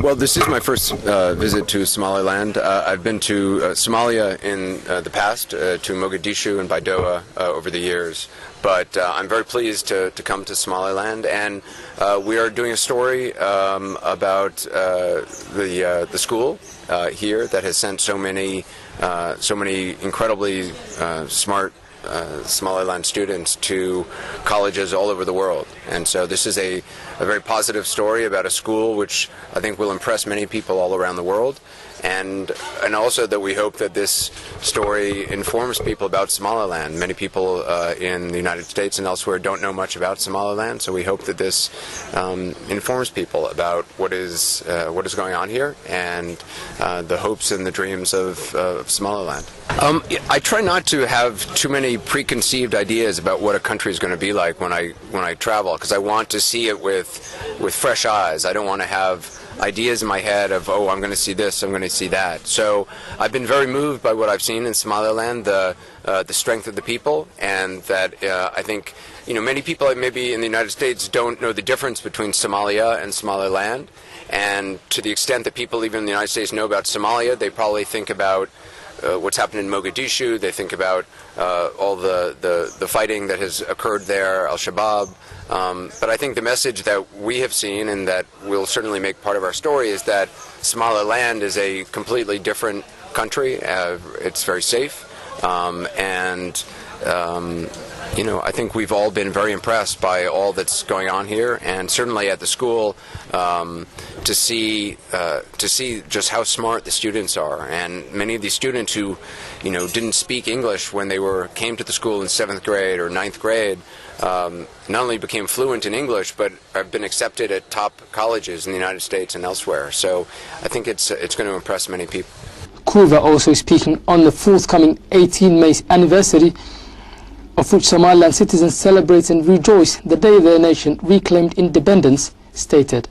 Well, this is my first visit to Somaliland. I've been to Somalia in the past, to Mogadishu and Baidoa over the years. But I'm very pleased to come to Somaliland, and we are doing a story about the school here that has sent so many incredibly smart Somaliland students to colleges all over the world. And so this is a very positive story about a school which I think will impress many people all around the world, and also that we hope that this story informs people about Somaliland. Many people in the United States and elsewhere don't know much about Somaliland, so we hope that this informs people about what is going on here and the hopes and the dreams of Somaliland. I try not to have too many preconceived ideas about what a country is going to be like when I travel, because I want to see it with fresh eyes. I don't want to have ideas in my head of, oh, I'm going to see this, I'm going to see that. So I've been very moved by what I've seen in Somaliland, the strength of the people, and that I think many people maybe in the United States don't know the difference between Somalia and Somaliland, and to the extent that people even in the United States know about Somalia, they probably think about what's happened in Mogadishu. They think about all the fighting that has occurred there, Al-Shabaab. But I think the message that we have seen and that will certainly make part of our story is that Somaliland is a completely different country. It's very safe. I think we've all been very impressed by all that's going on here, and certainly at the school to see just how smart the students are. And many of these students who didn't speak English when they came to the school in 7th grade or 9th grade not only became fluent in English, but have been accepted at top colleges in the United States and elsewhere. So I think it's going to impress many people. Kuva also speaking on the forthcoming 18 May anniversary, of which Somaliland citizens celebrate and rejoice the day their nation reclaimed independence, stated.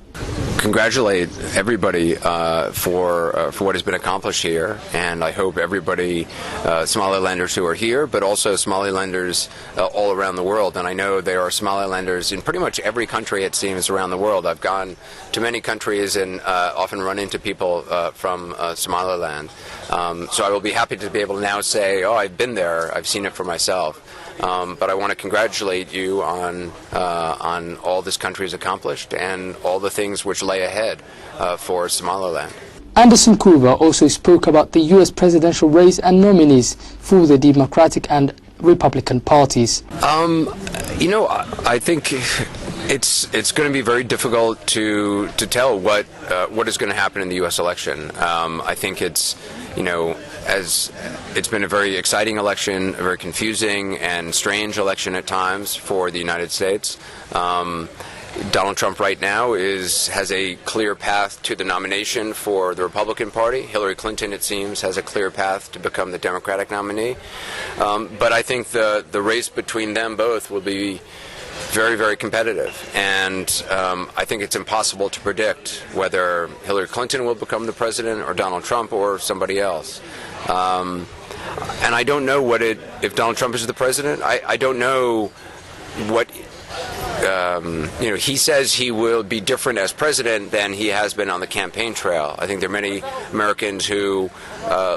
Congratulate everybody for what has been accomplished here, and I hope everybody, Somalilanders who are here, but also Somalilanders all around the world. And I know there are Somalilanders in pretty much every country, it seems, around the world. I've gone to many countries and often run into people from Somaliland. So I will be happy to be able to now say, oh, I've been there, I've seen it for myself. But I want to congratulate you on all this country has accomplished and all the things which lay ahead for Somaliland. Anderson Kuva also spoke about the U.S. presidential race and nominees for the Democratic and Republican parties. I think it's going to be very difficult to tell what is going to happen in the U.S. election. I think it's been a very exciting election, a very confusing and strange election at times for the United States. Donald Trump right now has a clear path to the nomination for the Republican Party. Hillary Clinton, it seems, has a clear path to become the Democratic nominee. But I think the race between them both will be very, very competitive, and I think it's impossible to predict whether Hillary Clinton will become the president or Donald Trump or somebody else. And I don't know if Donald Trump is the president. I don't know what he says he will be different as president than he has been on the campaign trail. I think there are many Americans who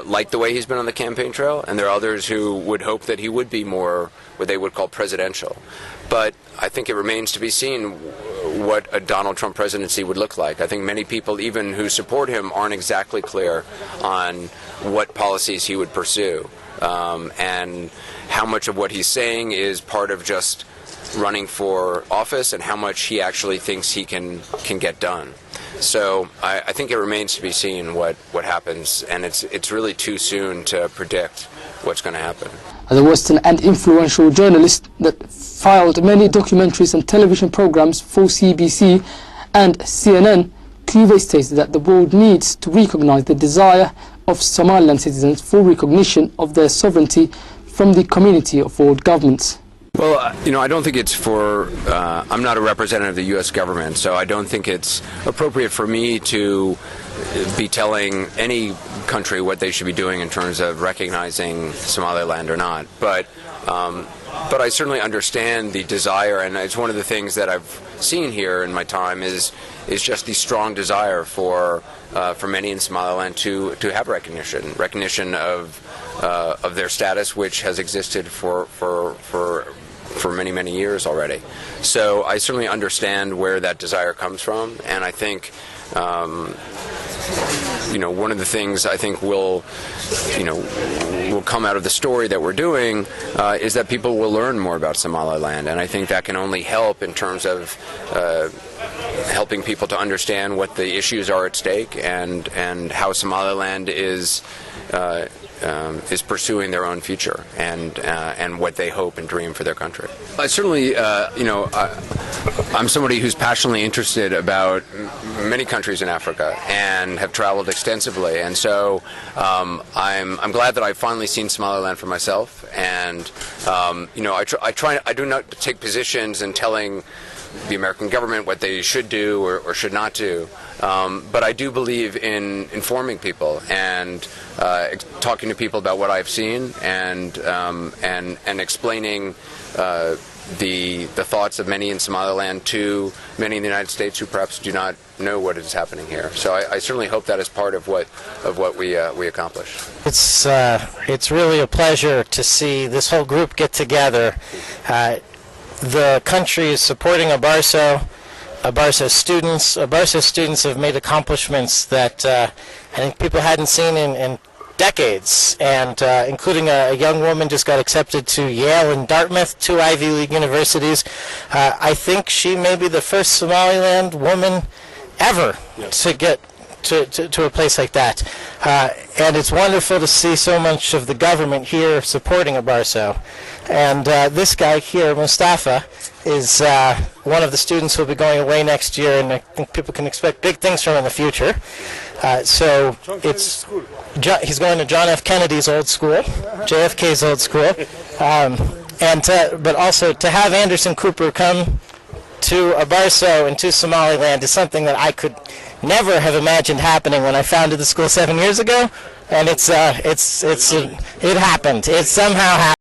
like the way he's been on the campaign trail, and there are others who would hope that he would be more what they would call presidential. But I think it remains to be seen what a Donald Trump presidency would look like. I think many people, even who support him, aren't exactly clear on what policies he would pursue, and how much of what he's saying is part of just running for office and how much he actually thinks he can get done. So I think it remains to be seen what happens, and it's really too soon to predict what's going to happen. As a Western and influential journalist that filed many documentaries and television programs for CBC and CNN, Kuva states that the world needs to recognize the desire of Somaliland citizens for recognition of their sovereignty from the community of world governments. Well, I don't think it's for, I'm not a representative of the U.S. government, so I don't think it's appropriate for me to be telling any country what they should be doing in terms of recognizing Somaliland or not. But but I certainly understand the desire, and it's one of the things that I've seen here in my time is just the strong desire for many in Somaliland to have recognition of their status, which has existed for many years already. So I certainly understand where that desire comes from, and I think one of the things I think will come out of the story that we're doing is that people will learn more about Somaliland, and I think that can only help in terms of helping people to understand what the issues are at stake and how Somaliland is pursuing their own future and what they hope and dream for their country. I certainly, I'm somebody who's passionately interested about many countries in Africa and have traveled extensively, and so I'm glad that I've finally seen Somaliland for myself. And I do not take positions in telling the American government what they should do or should not do. But I do believe in informing people and talking to people about what I've seen and explaining the thoughts of many in Somaliland to many in the United States who perhaps do not know what is happening here. So I certainly hope that is part of what we accomplish. It's really a pleasure to see this whole group get together. The country is supporting Abaarso. Abaarso students have made accomplishments that I think people hadn't seen in decades, and including a young woman just got accepted to Yale and Dartmouth, two Ivy League universities. I think she may be the first Somaliland woman ever to get to a place like that. And it's wonderful to see so much of the government here supporting Abaarso. And this guy here, Mustafa, is one of the students who will be going away next year, and I think people can expect big things from him in the future. So he's going to John F. Kennedy's old school, JFK's old school. But also to have Anderson Cooper come to Abaarso and to Somaliland is something that I could never have imagined happening when I founded the school 7 years ago, and it happened. It somehow happened.